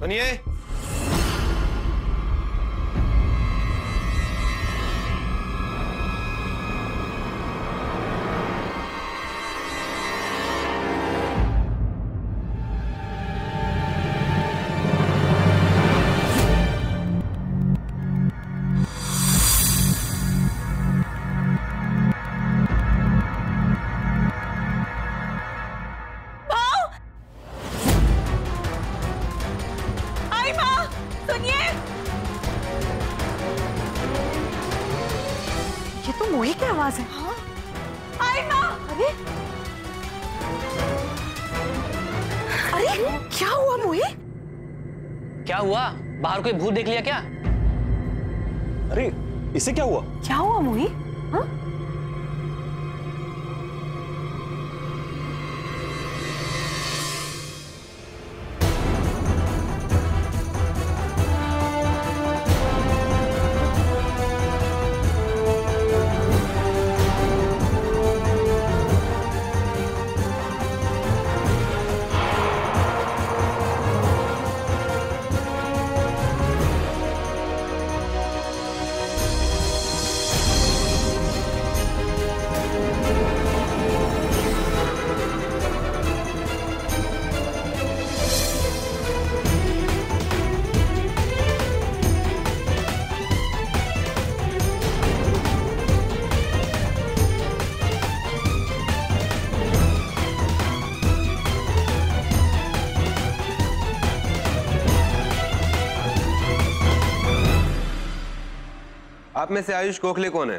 सुनिए, मोही की आवाज है। हाँ? आई माँ! अरे अरे क्या हुआ मोही? क्या हुआ? बाहर कोई भूत देख लिया क्या? अरे इसे क्या हुआ? क्या हुआ मोही? हाँ? आप में से आयुष गोखले कौन है?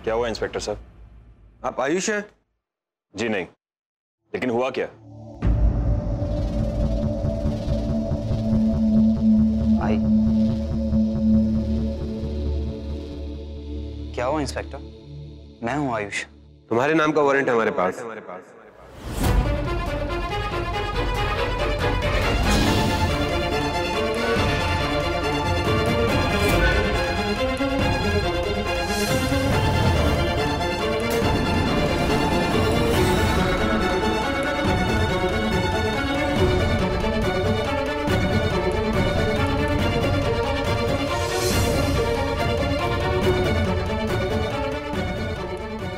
क्या हुआ इंस्पेक्टर साहब? आप आयुष हैं? जी नहीं, लेकिन हुआ क्या? आई क्या हुआ इंस्पेक्टर? मैं हूं आयुष। तुम्हारे नाम का वारंट है हमारे पास।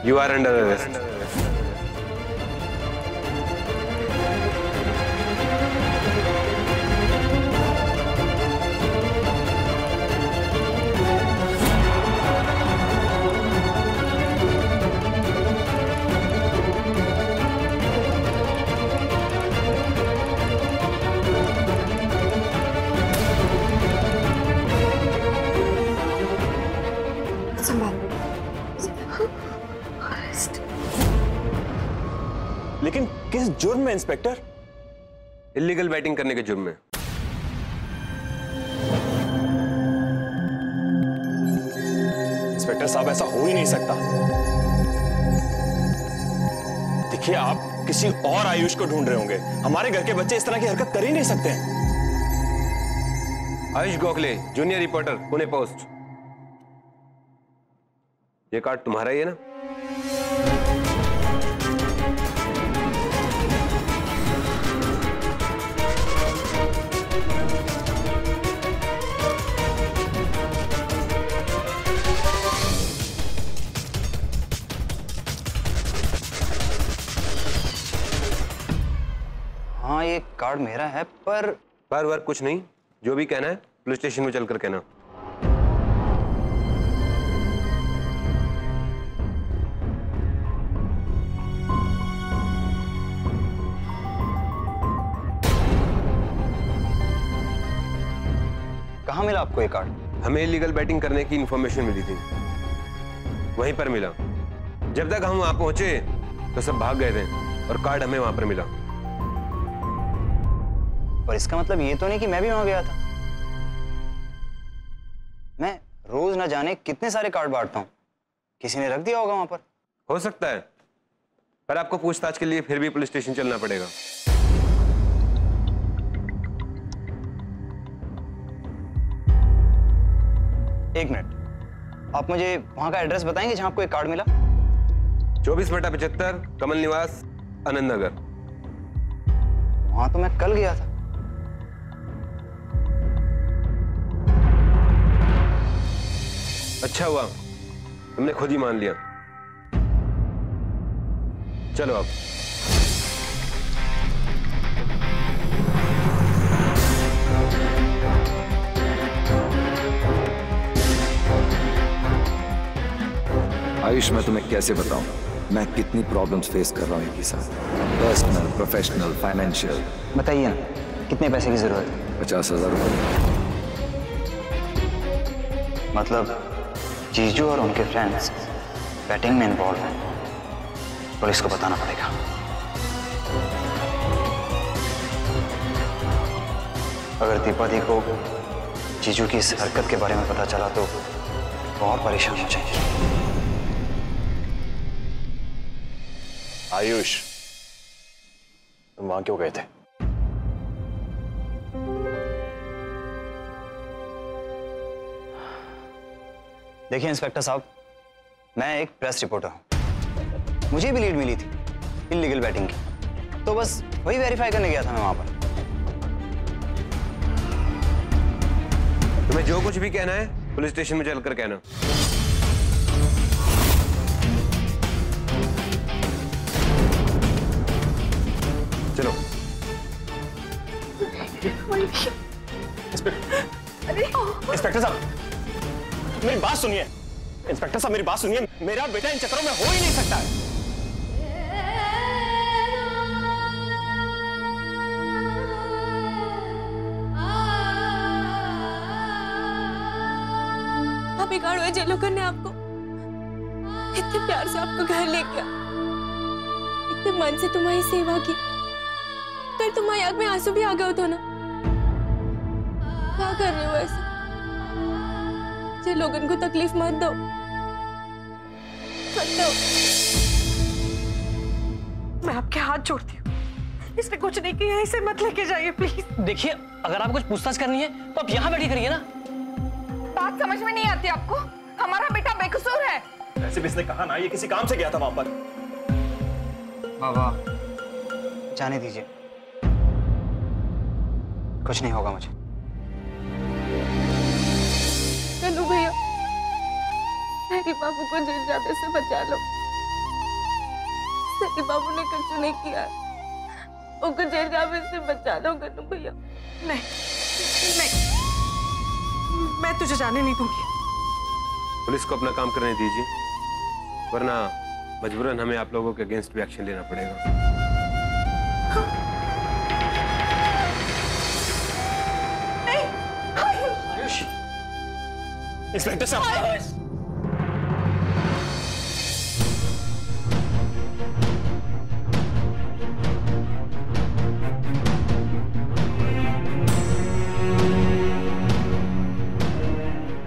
You are under arrest. लेकिन किस जुर्म में इंस्पेक्टर? इलीगल बैटिंग करने के जुर्म में। इंस्पेक्टर साहब ऐसा हो ही नहीं सकता। देखिए आप किसी और आयुष को ढूंढ रहे होंगे। हमारे घर के बच्चे इस तरह की हरकत कर ही नहीं सकते हैं। Ayush Gokhale, junior reporter, Pune post. ये कार्ड तुम्हारा ही है ना? हाँ ये कार्ड मेरा है, पर बार कुछ नहीं, जो भी कहना है पुलिस स्टेशन में चलकर कहना। कहाँ मिला आपको ये कार्ड? हमें इलीगल बैटिंग करने की इंफॉर्मेशन मिली थी, वहीं पर मिला। जब तक हम वहां पहुंचे तो सब भाग गए थे और कार्ड हमें वहां पर मिला। पर इसका मतलब ये तो नहीं कि मैं भी वहां गया था। मैं रोज न जाने कितने सारे कार्ड बांटता हूँ, किसी ने रख दिया होगा वहां पर। हो सकता है, पर आपको पूछताछ के लिए फिर भी पुलिस स्टेशन चलना पड़ेगा। एक मिनट, आप मुझे वहां का एड्रेस बताएंगे जहां आपको एक कार्ड मिला? 24/75 कमल निवास, आनंद नगर। वहां तो मैं कल गया था। अच्छा हुआ तुमने खुद ही मान लिया। चलो अब आयुष, मैं तुम्हें कैसे बताऊं मैं कितनी प्रॉब्लम्स फेस कर रहा हूं इनके साथ, पर्सनल, प्रोफेशनल, फाइनेंशियल। बताइए ना, कितने पैसे की जरूरत है? 50,000 रुपये। मतलब जीजू और उनके फ्रेंड्स बैटिंग में इन्वॉल्व हैं। पुलिस को बताना पड़ेगा। अगर दीपा दी को जीजू की इस हरकत के बारे में पता चला तो और परेशान हो जाएंगे। आयुष, तुम वहां क्यों गए थे? देखिए इंस्पेक्टर साहब, मैं एक प्रेस रिपोर्टर हूं। मुझे भी लीड मिली थी इल्लीगल बैटिंग की, तो बस वही वेरीफाई करने गया था मैं वहां पर। तुम्हें जो कुछ भी कहना है पुलिस स्टेशन में चलकर कहना। चलो। इंस्पेक्टर साहब, मेरी बात सुनिए। इंस्पेक्टर साहब, मेरी बात सुनिए। मेरा बेटा इन चक्करों में हो ही नहीं सकता है। आप बिगाड़ हुए जेलोकर ने आपको इतने प्यार से आपको घर लेके इतने मन से तुम्हारी सेवा की, फिर तुम्हारी आंख में आंसू भी आ गए तो ना। क्या कर रहे हो ऐसे? जे लोगन को तकलीफ मत दो, मत दो। मैं आपके हाथ जोड़ती हूँ, इसने कुछ नहीं किया, इसे मत लेके जाइए प्लीज। देखिए, अगर आप कुछ पूछताछ करनी है तो आप यहाँ बैठी करिए ना। बात समझ में नहीं आती आपको? हमारा बेटा बेकसूर है। वैसे भी इसने कहा ना, ये किसी काम से गया था वहां पर। बाबा, जाने दीजिए, कुछ नहीं होगा मुझे। कन्नू भैया, सैरी बाबू को जेल जाने से बचा लो। सैरी बाबू ने कुछ नहीं किया, उनको जेल जाने से बचा लो कन्नू भैया। नहीं नहीं, मैं तुझे जाने नहीं दूंगी। पुलिस को अपना काम करने दीजिए, वरना मजबूरन हमें आप लोगों के अगेंस्ट भी एक्शन लेना पड़ेगा। इंस्पेक्टर साहब,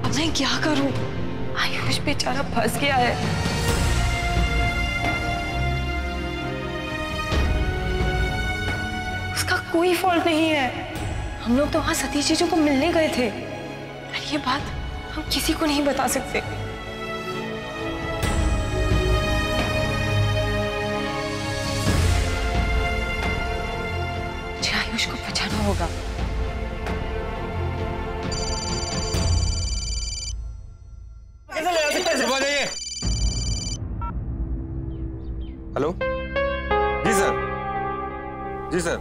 अब मैं क्या करूं? आयुष बेचारा फंस गया है। उसका कोई फॉल्ट नहीं है। हम लोग तो वहां सतीश जीजू को मिलने गए थे, पर ये बात हम किसी को नहीं बता सकते। मुझे आयुष को बचाना होगा। हेलो, जी सर, जी सर,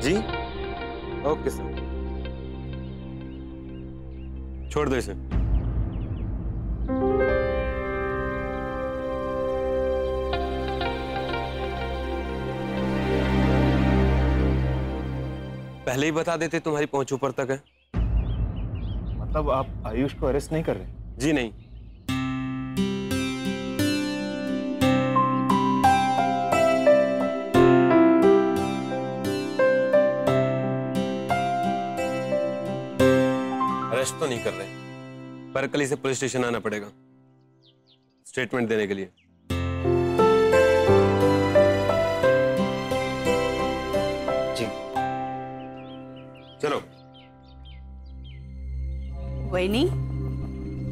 जी ओके सर, छोड़ दो इसे। पहले ही बता देते, तुम्हारी पहुंच ऊपर तक है। मतलब आप आयुष को अरेस्ट नहीं कर रहे? जी नहीं। अरेस्ट तो नहीं कर रहे, पर कल इसे पुलिस स्टेशन आना पड़ेगा स्टेटमेंट देने के लिए। जी चलो। वही,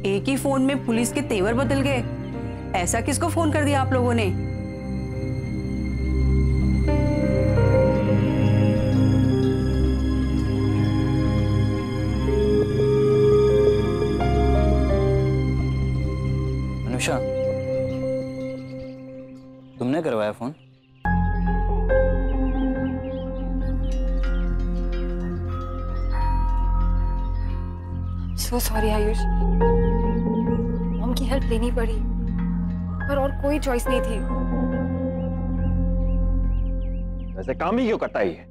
एक ही फोन में पुलिस के तेवर बदल गए। ऐसा किसको फोन कर दिया आप लोगों ने? so sorry Ayush. मॉम की हेल्प लेनी पड़ी, पर और कोई चॉइस नहीं थी। वैसे काम ही क्यों करता है ये?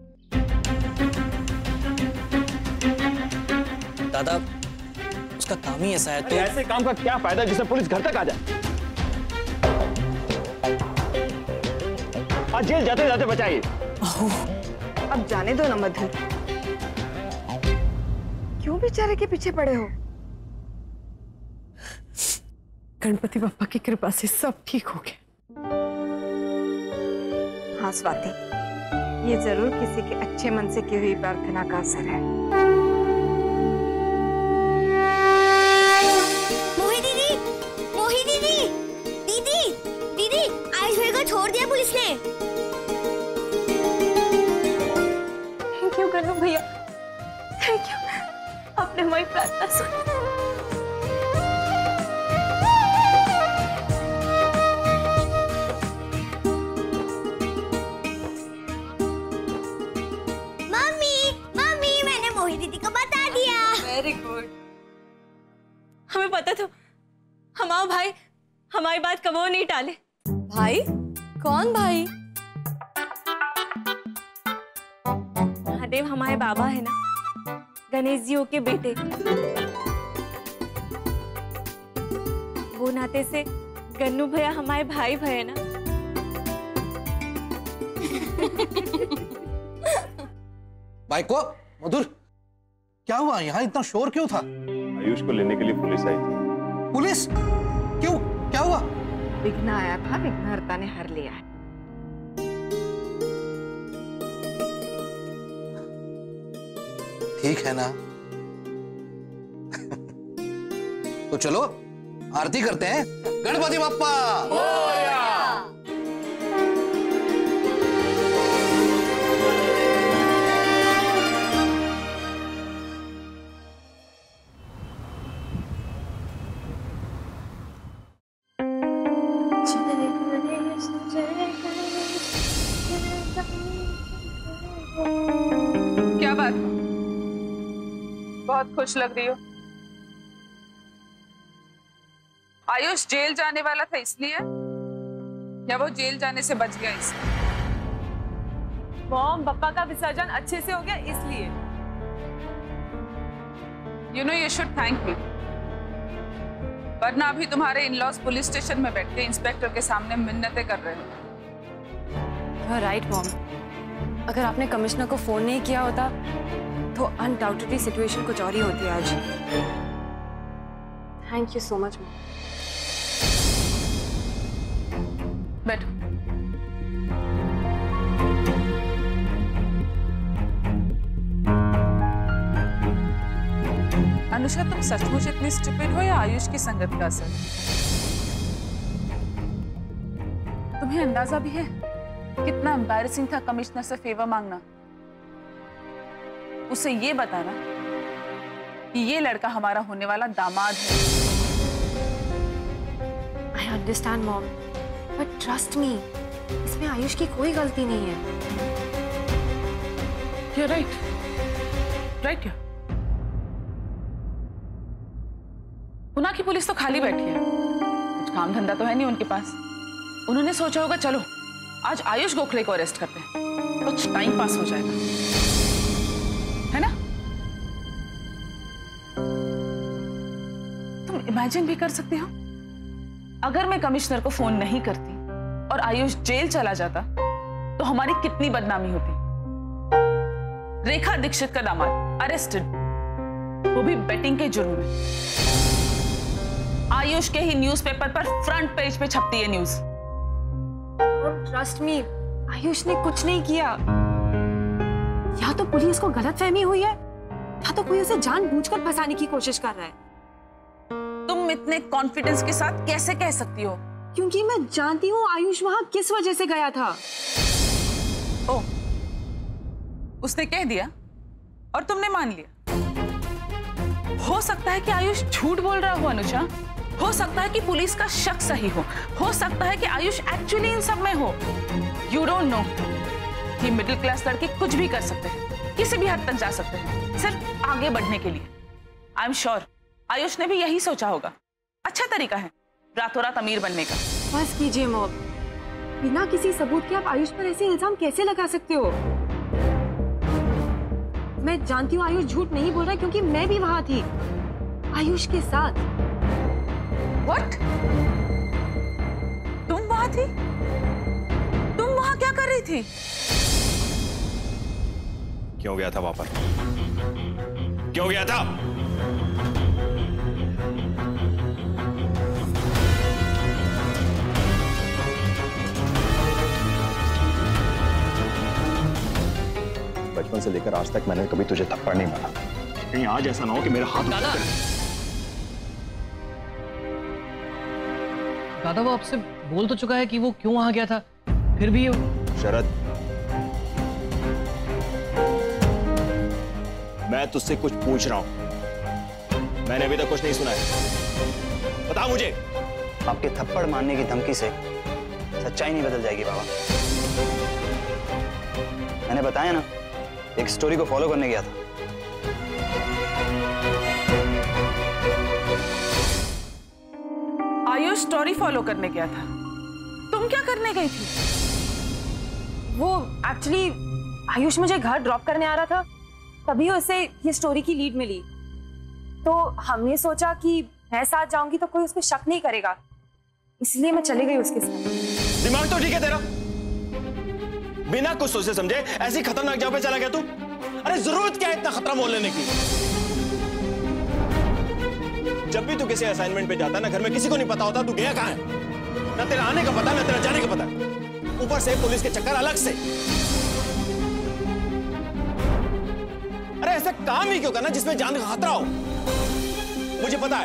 दादा, उसका काम ही ऐसा है। तो ऐसे काम का क्या फायदा जिससे पुलिस घर तक आ जाए? आज जेल जाते जाते बचाइए। अब जाने दो ना मधुर, क्यों बेचारे के पीछे पड़े हो? गणपति बप्पा की कृपा से सब ठीक हो गया। हाँ स्वाति, ये जरूर किसी के अच्छे मन से की हुई प्रार्थना का असर है। मोही दीदी, आयुष भाई को छोड़ दिया पुलिस ने। थैंक यू गन्नू भैया, थैंक यू, आपने हमारी प्रार्थना सुनी। मम्मी, मैंने मोही दीदी को बता दिया। Very good. हमें पता था हमारा भाई हमारी बात कबो नहीं टाले। भाई? कौन भाई? महादेव हमारे बाबा है ना, गणेश जी के बेटे। वो नाते से गन्नू भैया हमारे भाई है ना। भाई को मधुर, क्या हुआ? यहाँ इतना शोर क्यों था? आयुष को लेने के लिए पुलिस आई थी। पुलिस? क्यों? क्या हुआ? विघ्न आया था, विघ्नहर्ता ने हर लिया है। ठीक है ना? तो चलो आरती करते हैं। गणपति बप्पा मोरया। क्या बात, बहुत खुश लग रही हो? आयुष जेल जाने वाला था इसलिए, या वो जेल जाने से बच गया इसलिए? मॉम, बप्पा का विसर्जन अच्छे से हो गया इसलिए। You know you should thank me, वरना अभी तुम्हारे इन-लॉज पुलिस स्टेशन में बैठ के इंस्पेक्टर के सामने मिन्नतें कर रहे हो। राइट मॉम, अगर आपने कमिश्नर को फोन नहीं किया होता तो अनडाउटेडली सिचुएशन कुछ और ही होती आज। Thank you so much mom. बैठो। अनुषा, तुम सचमुच इतनी स्टूपिड हो या आयुष की संगत का असर? तुम्हें अंदाजा भी है कितना एम्बैरेसिंग था कमिश्नर से फेवर मांगना? उसे ये बताना कि ये लड़का हमारा होने वाला दामाद है। I understand mom, but trust me, इसमें आयुष की कोई गलती नहीं है। You're right. Right here. Pune की पुलिस तो खाली बैठी है, कुछ काम धंधा तो है नहीं उनके पास। उन्होंने सोचा होगा चलो आज आयुष गोखले को अरेस्ट करते हैं, कुछ टाइम पास हो जाएगा, है ना? तुम इमेजिन भी कर सकते हो, अगर मैं कमिश्नर को फोन नहीं करती और आयुष जेल चला जाता तो हमारी कितनी बदनामी होती। रेखा दीक्षित का दामाद अरेस्टेड, वो भी बेटिंग के जुर्म में। आयुष के ही न्यूज़पेपर पर फ्रंट पेज पे छपती है न्यूज़। ट्रस्ट मी, आयुष ने कुछ नहीं किया। या तो पुलिस को गलतफहमी हुई है या तो कोई उसे जानबूझकर फंसाने की कोशिश कर रहा है। तुम इतने कॉन्फिडेंस के साथ कैसे कह सकती हो? क्योंकि मैं जानती हूँ आयुष वहां किस वजह से गया था। ओह, उसने कह दिया और तुमने मान लिया। हो सकता है कि आयुष झूठ बोल रहा हो अनुषा, हो सकता है कि पुलिस का शक सही हो सकता है कि आयुष एक्चुअली इन सब में हो। You don't know. ये मिडिल क्लास लड़के कुछ भी कर सकते हैं, किसी भी हद तक जा सकते हैं, सिर्फ आगे बढ़ने के लिए। आई एम श्योर आयुष ने भी यही सोचा होगा। अच्छा तरीका है रातों रात अमीर बनने का। बस कीजिए मॉम, बिना किसी सबूत के आप आयुष पर ऐसे इल्जाम कैसे लगा सकते हो? मैं जानती हूँ आयुष झूठ नहीं बोल रहा क्योंकि मैं भी वहां थी आयुष के साथ। What? तुम वहां थी? तुम वहां क्या कर रही थी? क्यों गया था वहां पर? क्यों गया था? बचपन से लेकर आज तक मैंने कभी तुझे थप्पड़ नहीं मारा। कहीं आज ऐसा ना हो कि मेरा हाथ दादा, दादा वो आपसे बोल तो चुका है कि वो क्यों वहां गया था, फिर भी शरद, मैं तुझसे कुछ पूछ रहा हूं। मैंने अभी तक कुछ नहीं सुना है। बता मुझे। आपके थप्पड़ मारने की धमकी से सच्चाई नहीं बदल जाएगी बाबा। मैंने बताया ना, एक स्टोरी को फॉलो करने गया था। आयुष स्टोरी फॉलो करने गया था। तुम क्या करने गई थी? वो एक्चुअली आयुष मुझे घर ड्रॉप करने आ रहा था, तभी उसे ये स्टोरी की लीड मिली। तो हमने सोचा कि मैं साथ जाऊंगी तो कोई उस पर शक नहीं करेगा, इसलिए मैं चली गई उसके साथ। दिमाग तो ठीक है तेरा? बिना कुछ सोचे समझे ऐसी खतरनाक जगह पे चला गया तू? अरे जरूरत क्या है इतना खतरा मोल लेने की? जब भी तू किसी असाइनमेंट पे जाता ना, घर में किसी को नहीं पता होता तू गया कहां है। ना तेरा आने का पता, ना तेरा जाने का पता। ऊपर से पुलिस के चक्कर अलग से। अरे ऐसा काम ही क्यों करना जिसमें जान का खतरा हो? मुझे पता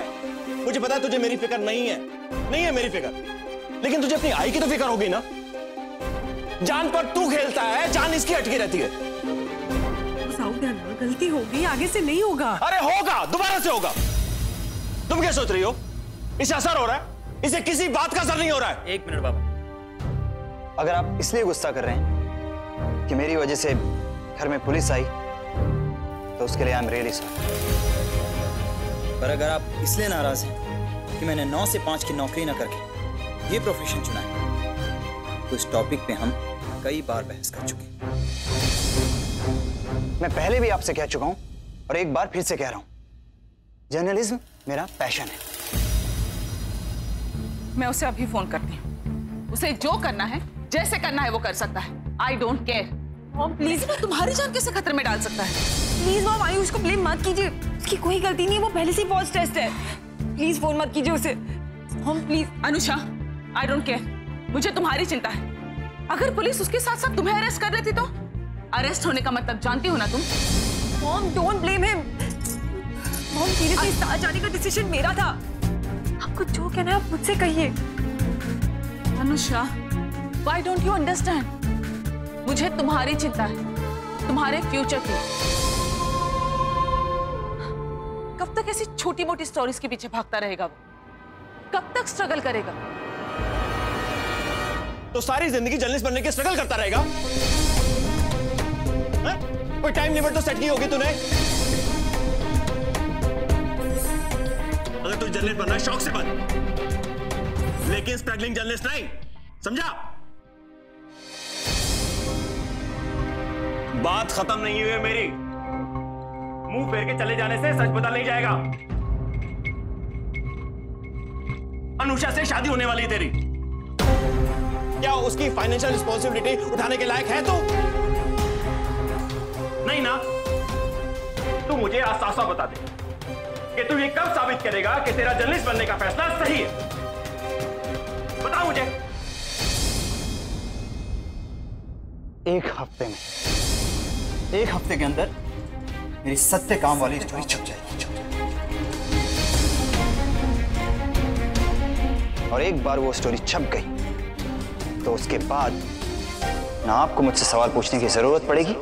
है तुझे मेरी फिक्र नहीं है मेरी फिक्र, लेकिन तुझे अपनी आई की तो फिक्र होगी ना। जान पर तू खेलता है, जान इसकी अटकी रहती है। गलती होगी, आगे से नहीं होगा। अरे होगा, दोबारा से होगा। तुम क्या सोच रही हो? इसे असर हो रहा है? इसे किसी बात का असर नहीं हो रहा है। एक मिनट बाबा, अगर आप इसलिए गुस्सा कर रहे हैं कि मेरी वजह से घर में पुलिस आई, तो उसके लिए आई एम रियली सॉरी। पर अगर आप इसलिए नाराज हैं कि मैंने 9 से 5 की नौकरी न करके ये प्रोफेशन चुना है, तो इस टॉपिक पे हम कई बार बहस कर चुके हैं। मैं पहले भी आपसे कह चुका हूं और एक बार फिर से कह रहा हूं, जर्नलिज्म मेरा पैशन है। मैं उसे अभी फोन करती हूँ। उसे जो करना है, जैसे करना है वो कर सकता है। I don't care. Mom please, मैं तुम्हारी जान कैसे खतरे में डाल सकता है? प्लीज मॉम, आयुष को ब्लेम मत कीजिए, उसकी कोई गलती नहीं है, वो पहले से ही फॉल्स टेस्ट है। प्लीज फोन मत कीजिए उसे mom, please. Anusha, I don't care, मुझे तुम्हारी चिंता है। अगर पुलिस उसके साथ साथ तुम्हें अरेस्ट कर लेती तो? अरेस्ट होने का मतलब जानती हो ना तुम? Mom don't blame him. Mom seriously साथ जाने का डिसीजन मेरा था। आपको जो कहना है आप मुझसे कहिए। Anusha, why don't you understand? मुझे तुम्हारी चिंता है, तुम्हारे फ्यूचर की। कब तक ऐसी छोटी मोटी स्टोरीज के पीछे भागता रहेगा वो? कब तक स्ट्रगल करेगा? तो सारी जिंदगी जर्नलिस्ट बनने की स्ट्रगल करता रहेगा? कोई टाइम लिमिट तो सेट की होगी तूने? अगर तू जर्नलिस्ट बनना है शौक से बन, लेकिन स्ट्रगलिंग जर्नलिस्ट नहीं, समझा? बात खत्म नहीं हुई है मेरी। मुंह फेर के चले जाने से सच पता नहीं जाएगा। अनुषा से शादी होने वाली है तेरी। क्या उसकी फाइनेंशियल रिस्पॉन्सिबिलिटी उठाने के लायक है तू? नहीं ना? तू मुझे आज साफ साफ बता दे कि तू ये कब साबित करेगा कि तेरा जर्नलिस्ट बनने का फैसला सही है? बता मुझे। एक हफ्ते के अंदर मेरी सत्य काम वाली स्टोरी छप जाएगी। और एक बार वो स्टोरी छप गई तो उसके बाद ना आपको मुझसे सवाल पूछने की जरूरत पड़ेगी,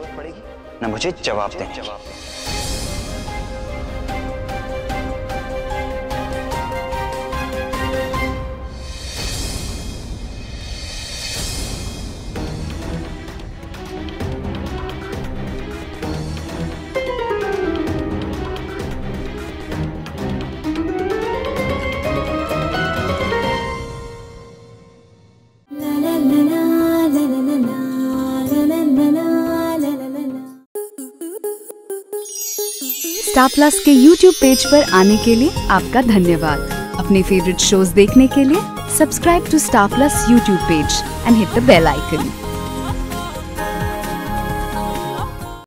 ना मुझे जवाब देने। स्टार प्लस के YouTube पेज पर आने के लिए आपका धन्यवाद। अपने फेवरेट शोज देखने के लिए subscribe to Star Plus YouTube page and hit the bell icon.